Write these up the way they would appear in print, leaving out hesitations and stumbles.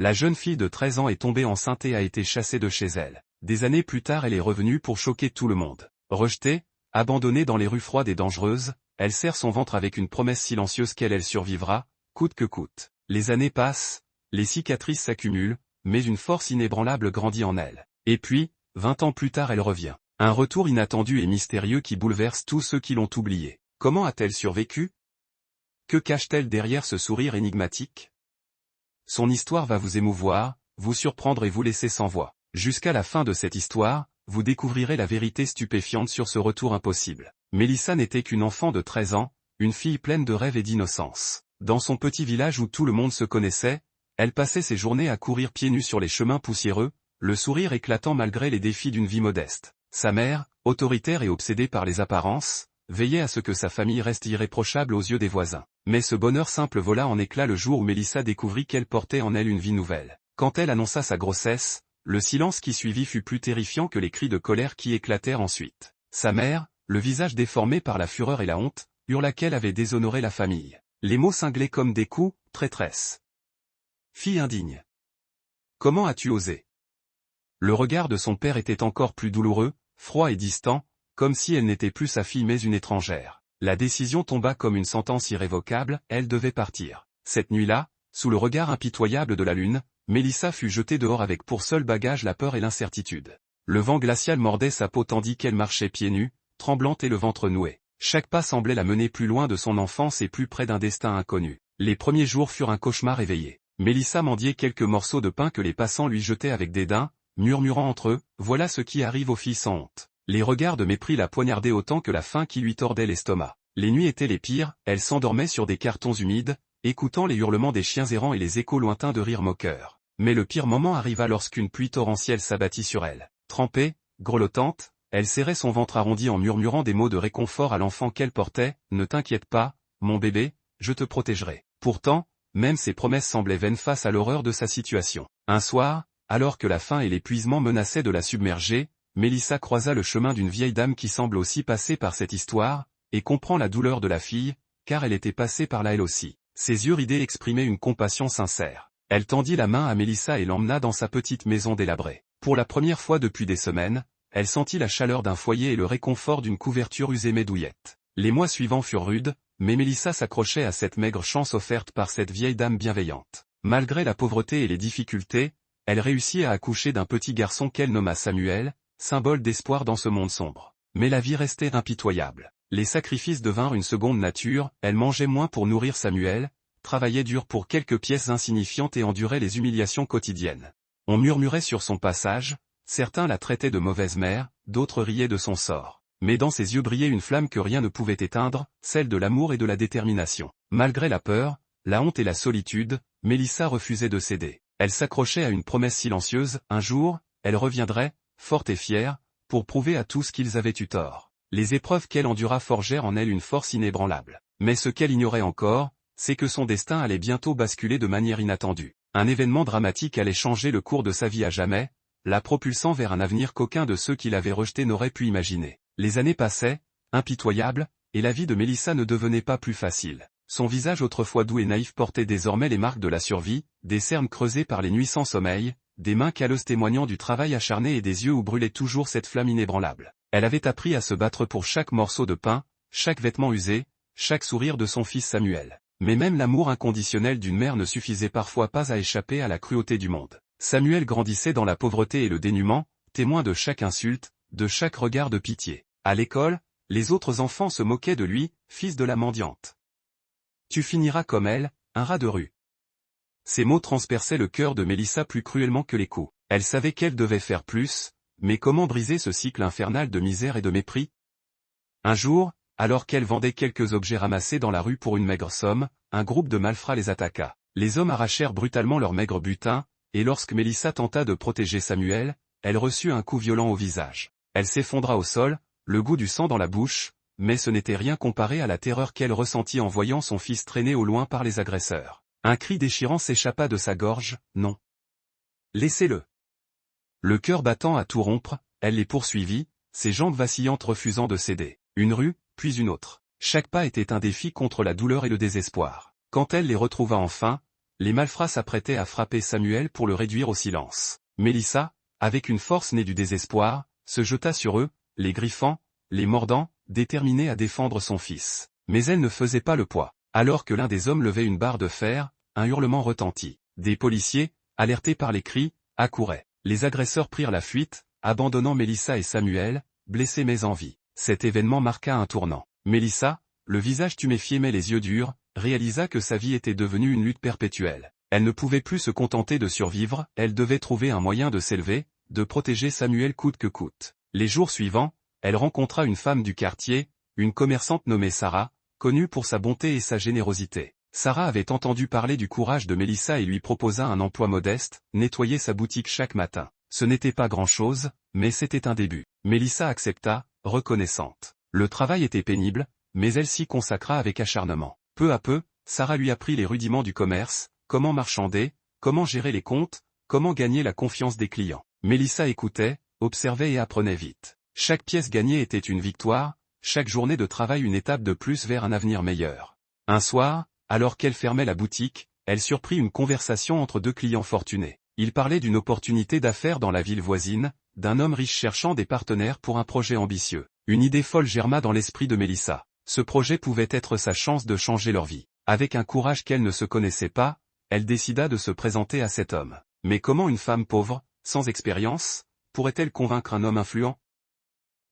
La jeune fille de 13 ans est tombée enceinte et a été chassée de chez elle. Des années plus tard, elle est revenue pour choquer tout le monde. Rejetée, abandonnée dans les rues froides et dangereuses, elle serre son ventre avec une promesse silencieuse qu'elle survivra, coûte que coûte. Les années passent, les cicatrices s'accumulent, mais une force inébranlable grandit en elle. Et puis, 20 ans plus tard elle revient. Un retour inattendu et mystérieux qui bouleverse tous ceux qui l'ont oubliée. Comment a-t-elle survécu? Que cache-t-elle derrière ce sourire énigmatique? Son histoire va vous émouvoir, vous surprendre et vous laisser sans voix. Jusqu'à la fin de cette histoire, vous découvrirez la vérité stupéfiante sur ce retour impossible. Mélissa n'était qu'une enfant de 13 ans, une fille pleine de rêves et d'innocence. Dans son petit village où tout le monde se connaissait, elle passait ses journées à courir pieds nus sur les chemins poussiéreux, le sourire éclatant malgré les défis d'une vie modeste. Sa mère, autoritaire et obsédée par les apparences, veillait à ce que sa famille reste irréprochable aux yeux des voisins. Mais ce bonheur simple vola en éclats le jour où Mélissa découvrit qu'elle portait en elle une vie nouvelle. Quand elle annonça sa grossesse, le silence qui suivit fut plus terrifiant que les cris de colère qui éclatèrent ensuite. Sa mère, le visage déformé par la fureur et la honte, hurla qu'elle avait déshonoré la famille. Les mots cinglés comme des coups, traîtresse. Fille indigne. Comment as-tu osé? Le regard de son père était encore plus douloureux, froid et distant, comme si elle n'était plus sa fille mais une étrangère. La décision tomba comme une sentence irrévocable, elle devait partir. Cette nuit-là, sous le regard impitoyable de la lune, Mélissa fut jetée dehors avec pour seul bagage la peur et l'incertitude. Le vent glacial mordait sa peau tandis qu'elle marchait pieds nus, tremblante et le ventre noué. Chaque pas semblait la mener plus loin de son enfance et plus près d'un destin inconnu. Les premiers jours furent un cauchemar éveillé. Mélissa mendiait quelques morceaux de pain que les passants lui jetaient avec dédain, murmurant entre eux, « Voilà ce qui arrive aux filles sans honte ». Les regards de mépris la poignardaient autant que la faim qui lui tordait l'estomac. Les nuits étaient les pires, elle s'endormait sur des cartons humides, écoutant les hurlements des chiens errants et les échos lointains de rires moqueurs. Mais le pire moment arriva lorsqu'une pluie torrentielle s'abattit sur elle. Trempée, grelottante, elle serrait son ventre arrondi en murmurant des mots de réconfort à l'enfant qu'elle portait, « Ne t'inquiète pas, mon bébé, je te protégerai ». Pourtant, même ses promesses semblaient vaines face à l'horreur de sa situation. Un soir, alors que la faim et l'épuisement menaçaient de la submerger, Mélissa croisa le chemin d'une vieille dame qui semble aussi passer par cette histoire, et comprend la douleur de la fille, car elle était passée par là elle aussi. Ses yeux ridés exprimaient une compassion sincère. Elle tendit la main à Mélissa et l'emmena dans sa petite maison délabrée. Pour la première fois depuis des semaines, elle sentit la chaleur d'un foyer et le réconfort d'une couverture usée mais douillette. Les mois suivants furent rudes, mais Mélissa s'accrochait à cette maigre chance offerte par cette vieille dame bienveillante. Malgré la pauvreté et les difficultés, elle réussit à accoucher d'un petit garçon qu'elle nomma Samuel, symbole d'espoir dans ce monde sombre. Mais la vie restait impitoyable. Les sacrifices devinrent une seconde nature, elle mangeait moins pour nourrir Samuel, travaillait dur pour quelques pièces insignifiantes et endurait les humiliations quotidiennes. On murmurait sur son passage, certains la traitaient de mauvaise mère, d'autres riaient de son sort. Mais dans ses yeux brillait une flamme que rien ne pouvait éteindre, celle de l'amour et de la détermination. Malgré la peur, la honte et la solitude, Mélissa refusait de céder. Elle s'accrochait à une promesse silencieuse, un jour, elle reviendrait, forte et fière, pour prouver à tous qu'ils avaient eu tort. Les épreuves qu'elle endura forgèrent en elle une force inébranlable. Mais ce qu'elle ignorait encore, c'est que son destin allait bientôt basculer de manière inattendue. Un événement dramatique allait changer le cours de sa vie à jamais, la propulsant vers un avenir qu'aucun de ceux qui l'avaient rejeté n'aurait pu imaginer. Les années passaient, impitoyables, et la vie de Mélissa ne devenait pas plus facile. Son visage autrefois doux et naïf portait désormais les marques de la survie, des cernes creusées par les nuits sans sommeil, des mains calleuses témoignant du travail acharné et des yeux où brûlait toujours cette flamme inébranlable. Elle avait appris à se battre pour chaque morceau de pain, chaque vêtement usé, chaque sourire de son fils Samuel. Mais même l'amour inconditionnel d'une mère ne suffisait parfois pas à échapper à la cruauté du monde. Samuel grandissait dans la pauvreté et le dénuement, témoin de chaque insulte, de chaque regard de pitié. À l'école, les autres enfants se moquaient de lui, fils de la mendiante. « Tu finiras comme elle, un rat de rue. » Ces mots transperçaient le cœur de Mélissa plus cruellement que les coups. Elle savait qu'elle devait faire plus, mais comment briser ce cycle infernal de misère et de mépris? Un jour, alors qu'elle vendait quelques objets ramassés dans la rue pour une maigre somme, un groupe de malfrats les attaqua. Les hommes arrachèrent brutalement leur maigre butin, et lorsque Mélissa tenta de protéger Samuel, elle reçut un coup violent au visage. Elle s'effondra au sol, le goût du sang dans la bouche, mais ce n'était rien comparé à la terreur qu'elle ressentit en voyant son fils traîné au loin par les agresseurs. Un cri déchirant s'échappa de sa gorge, « Non. Laissez-le !» Le cœur battant à tout rompre, elle les poursuivit, ses jambes vacillantes refusant de céder. Une rue, puis une autre. Chaque pas était un défi contre la douleur et le désespoir. Quand elle les retrouva enfin, les malfrats s'apprêtaient à frapper Samuel pour le réduire au silence. Mélissa, avec une force née du désespoir, se jeta sur eux, les griffant, les mordant, déterminée à défendre son fils. Mais elle ne faisait pas le poids. Alors que l'un des hommes levait une barre de fer, un hurlement retentit. Des policiers, alertés par les cris, accouraient. Les agresseurs prirent la fuite, abandonnant Mélissa et Samuel, blessés mais en vie. Cet événement marqua un tournant. Mélissa, le visage tuméfié mais les yeux durs, réalisa que sa vie était devenue une lutte perpétuelle. Elle ne pouvait plus se contenter de survivre, elle devait trouver un moyen de s'élever, de protéger Samuel coûte que coûte. Les jours suivants, elle rencontra une femme du quartier, une commerçante nommée Sarah, connue pour sa bonté et sa générosité. Sarah avait entendu parler du courage de Mélissa et lui proposa un emploi modeste, nettoyer sa boutique chaque matin. Ce n'était pas grand-chose, mais c'était un début. Mélissa accepta, reconnaissante. Le travail était pénible, mais elle s'y consacra avec acharnement. Peu à peu, Sarah lui apprit les rudiments du commerce, comment marchander, comment gérer les comptes, comment gagner la confiance des clients. Mélissa écoutait, observait et apprenait vite. Chaque pièce gagnée était une victoire, chaque journée de travail une étape de plus vers un avenir meilleur. Un soir, alors qu'elle fermait la boutique, elle surprit une conversation entre deux clients fortunés. Ils parlaient d'une opportunité d'affaires dans la ville voisine, d'un homme riche cherchant des partenaires pour un projet ambitieux. Une idée folle germa dans l'esprit de Mélissa. Ce projet pouvait être sa chance de changer leur vie. Avec un courage qu'elle ne se connaissait pas, elle décida de se présenter à cet homme. Mais comment une femme pauvre, sans expérience, pourrait-elle convaincre un homme influent?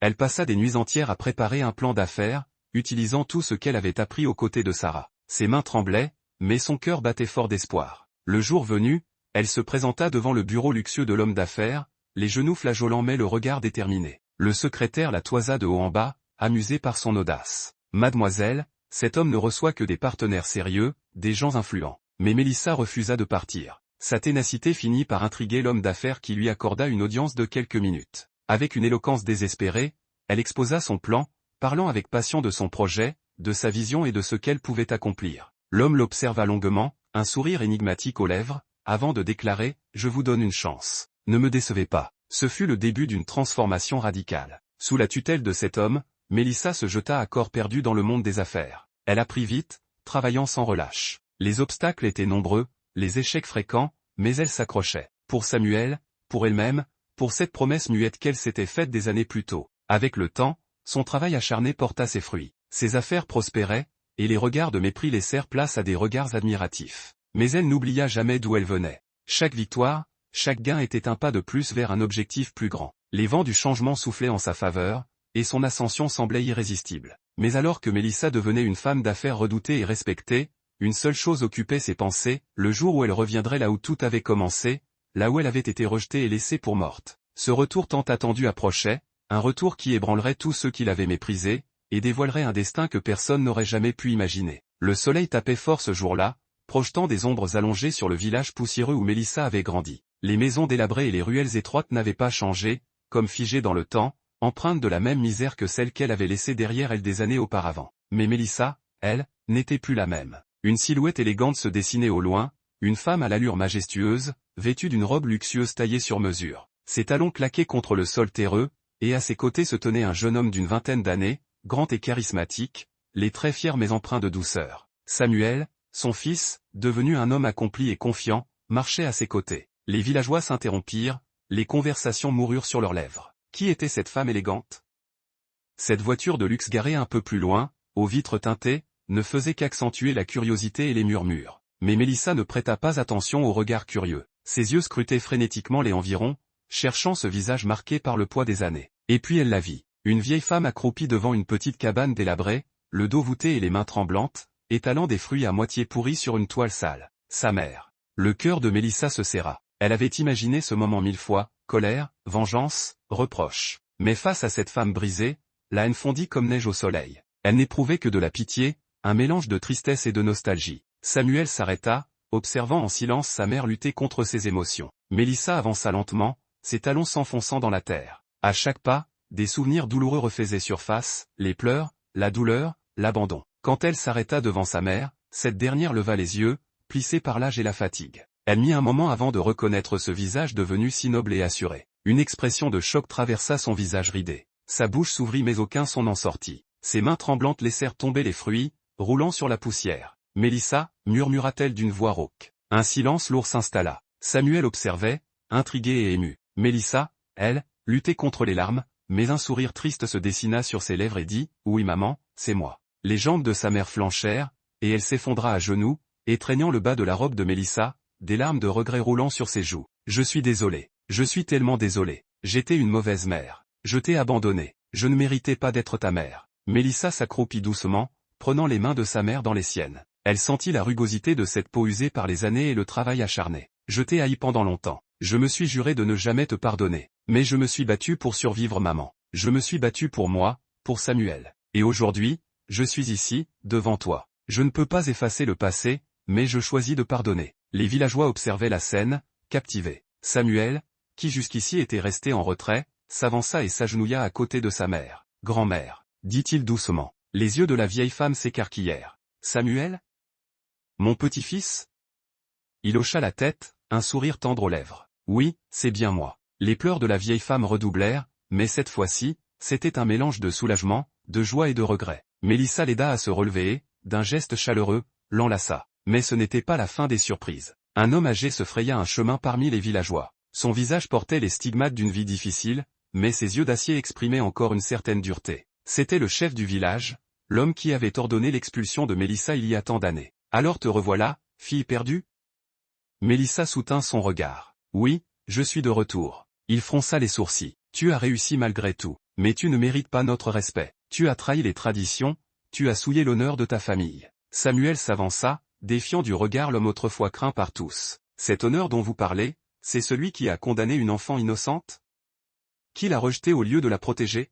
Elle passa des nuits entières à préparer un plan d'affaires, utilisant tout ce qu'elle avait appris aux côtés de Sarah. Ses mains tremblaient, mais son cœur battait fort d'espoir. Le jour venu, elle se présenta devant le bureau luxueux de l'homme d'affaires, les genoux flageolants mais le regard déterminé. Le secrétaire la toisa de haut en bas, amusé par son audace. Mademoiselle, cet homme ne reçoit que des partenaires sérieux, des gens influents. Mais Mélissa refusa de partir. Sa ténacité finit par intriguer l'homme d'affaires qui lui accorda une audience de quelques minutes. Avec une éloquence désespérée, elle exposa son plan, parlant avec passion de son projet, de sa vision et de ce qu'elle pouvait accomplir. L'homme l'observa longuement, un sourire énigmatique aux lèvres, avant de déclarer « Je vous donne une chance. Ne me décevez pas ». Ce fut le début d'une transformation radicale. Sous la tutelle de cet homme, Mélissa se jeta à corps perdu dans le monde des affaires. Elle apprit vite, travaillant sans relâche. Les obstacles étaient nombreux, les échecs fréquents, mais elle s'accrochait. Pour Samuel, pour elle-même, pour cette promesse muette qu'elle s'était faite des années plus tôt. Avec le temps, son travail acharné porta ses fruits. Ses affaires prospéraient, et les regards de mépris laissèrent place à des regards admiratifs. Mais elle n'oublia jamais d'où elle venait. Chaque victoire, chaque gain était un pas de plus vers un objectif plus grand. Les vents du changement soufflaient en sa faveur, et son ascension semblait irrésistible. Mais alors que Mélissa devenait une femme d'affaires redoutée et respectée, une seule chose occupait ses pensées, le jour où elle reviendrait là où tout avait commencé, là où elle avait été rejetée et laissée pour morte. Ce retour tant attendu approchait, un retour qui ébranlerait tous ceux qui l'avaient méprisé, et dévoilerait un destin que personne n'aurait jamais pu imaginer. Le soleil tapait fort ce jour-là, projetant des ombres allongées sur le village poussiéreux où Mélissa avait grandi. Les maisons délabrées et les ruelles étroites n'avaient pas changé, comme figées dans le temps, empreintes de la même misère que celle qu'elle avait laissée derrière elle des années auparavant. Mais Mélissa, elle, n'était plus la même. Une silhouette élégante se dessinait au loin, une femme à l'allure majestueuse, vêtue d'une robe luxueuse taillée sur mesure. Ses talons claquaient contre le sol terreux, et à ses côtés se tenait un jeune homme d'une vingtaine d'années, grand et charismatique, les traits fiers mais empreints de douceur. Samuel, son fils, devenu un homme accompli et confiant, marchait à ses côtés. Les villageois s'interrompirent, les conversations moururent sur leurs lèvres. Qui était cette femme élégante? Cette voiture de luxe garée un peu plus loin, aux vitres teintées, ne faisait qu'accentuer la curiosité et les murmures. Mais Mélissa ne prêta pas attention aux regards curieux. Ses yeux scrutaient frénétiquement les environs, cherchant ce visage marqué par le poids des années. Et puis elle la vit. Une vieille femme accroupie devant une petite cabane délabrée, le dos voûté et les mains tremblantes, étalant des fruits à moitié pourris sur une toile sale. Sa mère. Le cœur de Mélissa se serra. Elle avait imaginé ce moment 1000 fois, colère, vengeance, reproche. Mais face à cette femme brisée, la haine fondit comme neige au soleil. Elle n'éprouvait que de la pitié, un mélange de tristesse et de nostalgie. Samuel s'arrêta, observant en silence sa mère lutter contre ses émotions. Mélissa avança lentement, ses talons s'enfonçant dans la terre. À chaque pas, des souvenirs douloureux refaisaient surface, les pleurs, la douleur, l'abandon. Quand elle s'arrêta devant sa mère, cette dernière leva les yeux, plissés par l'âge et la fatigue. Elle mit un moment avant de reconnaître ce visage devenu si noble et assuré. Une expression de choc traversa son visage ridé. Sa bouche s'ouvrit mais aucun son n'en sortit. Ses mains tremblantes laissèrent tomber les fruits, roulant sur la poussière. « Mélissa » murmura-t-elle d'une voix rauque. Un silence lourd s'installa. Samuel observait, intrigué et ému. Mélissa, elle, luttait contre les larmes, mais un sourire triste se dessina sur ses lèvres et dit « Oui maman, c'est moi ». Les jambes de sa mère flanchèrent, et elle s'effondra à genoux, étreignant le bas de la robe de Mélissa, des larmes de regret roulant sur ses joues. « Je suis désolé. Je suis tellement désolé. J'étais une mauvaise mère. Je t'ai abandonné. Je ne méritais pas d'être ta mère. » Mélissa s'accroupit doucement, prenant les mains de sa mère dans les siennes. Elle sentit la rugosité de cette peau usée par les années et le travail acharné. « Je t'ai haï pendant longtemps. Je me suis juré de ne jamais te pardonner. Mais je me suis battue pour survivre maman. Je me suis battue pour moi, pour Samuel. Et aujourd'hui, je suis ici, devant toi. Je ne peux pas effacer le passé, mais je choisis de pardonner. » Les villageois observaient la scène, captivés. Samuel, qui jusqu'ici était resté en retrait, s'avança et s'agenouilla à côté de sa mère. « Grand-mère, » dit-il doucement. Les yeux de la vieille femme s'écarquillèrent. « Samuel ? Mon petit-fils ?» Il hocha la tête, un sourire tendre aux lèvres. « Oui, c'est bien moi. » Les pleurs de la vieille femme redoublèrent, mais cette fois-ci, c'était un mélange de soulagement, de joie et de regret. Mélissa l'aida à se relever et, d'un geste chaleureux, l'enlaça. Mais ce n'était pas la fin des surprises. Un homme âgé se fraya un chemin parmi les villageois. Son visage portait les stigmates d'une vie difficile, mais ses yeux d'acier exprimaient encore une certaine dureté. C'était le chef du village, l'homme qui avait ordonné l'expulsion de Mélissa il y a tant d'années. « Alors te revoilà, fille perdue ?» Mélissa soutint son regard. « Oui, je suis de retour. » Il fronça les sourcils. « Tu as réussi malgré tout. Mais tu ne mérites pas notre respect. Tu as trahi les traditions, tu as souillé l'honneur de ta famille. » Samuel s'avança, défiant du regard l'homme autrefois craint par tous. « Cet honneur dont vous parlez, c'est celui qui a condamné une enfant innocente? Qui l'a rejetée au lieu de la protéger?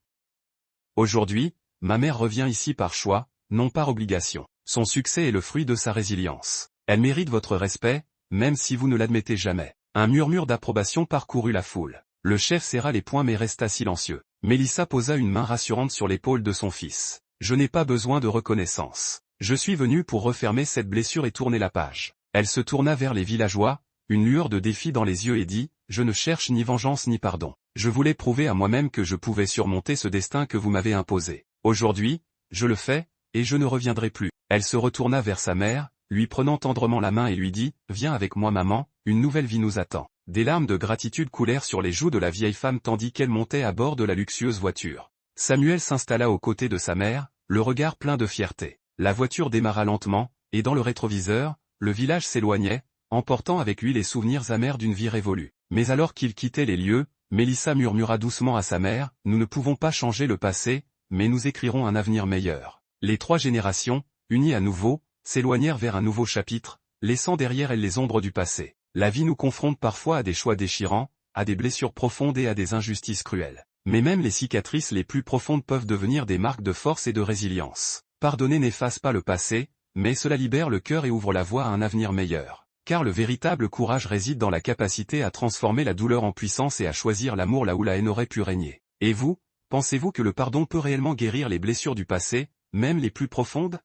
Aujourd'hui, ma mère revient ici par choix, non par obligation. Son succès est le fruit de sa résilience. Elle mérite votre respect, même si vous ne l'admettez jamais. » Un murmure d'approbation parcourut la foule. Le chef serra les poings mais resta silencieux. Mélissa posa une main rassurante sur l'épaule de son fils. « Je n'ai pas besoin de reconnaissance. Je suis venue pour refermer cette blessure et tourner la page. » Elle se tourna vers les villageois, une lueur de défi dans les yeux et dit « Je ne cherche ni vengeance ni pardon. Je voulais prouver à moi-même que je pouvais surmonter ce destin que vous m'avez imposé. Aujourd'hui, je le fais, et je ne reviendrai plus. » Elle se retourna vers sa mère, lui prenant tendrement la main et lui dit « Viens avec moi maman, une nouvelle vie nous attend. » Des larmes de gratitude coulèrent sur les joues de la vieille femme tandis qu'elle montait à bord de la luxueuse voiture. Samuel s'installa aux côtés de sa mère, le regard plein de fierté. La voiture démarra lentement, et dans le rétroviseur, le village s'éloignait, emportant avec lui les souvenirs amers d'une vie révolue. Mais alors qu'il quittait les lieux, Mélissa murmura doucement à sa mère « Nous ne pouvons pas changer le passé, mais nous écrirons un avenir meilleur. » Les 3 générations, unies à nouveau, s'éloignèrent vers un nouveau chapitre, laissant derrière elles les ombres du passé. La vie nous confronte parfois à des choix déchirants, à des blessures profondes et à des injustices cruelles. Mais même les cicatrices les plus profondes peuvent devenir des marques de force et de résilience. Pardonner n'efface pas le passé, mais cela libère le cœur et ouvre la voie à un avenir meilleur. Car le véritable courage réside dans la capacité à transformer la douleur en puissance et à choisir l'amour là où la haine aurait pu régner. Et vous, pensez-vous que le pardon peut réellement guérir les blessures du passé, même les plus profondes?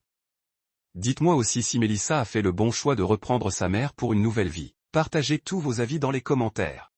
Dites-moi aussi si Mélissa a fait le bon choix de reprendre sa mère pour une nouvelle vie. Partagez tous vos avis dans les commentaires.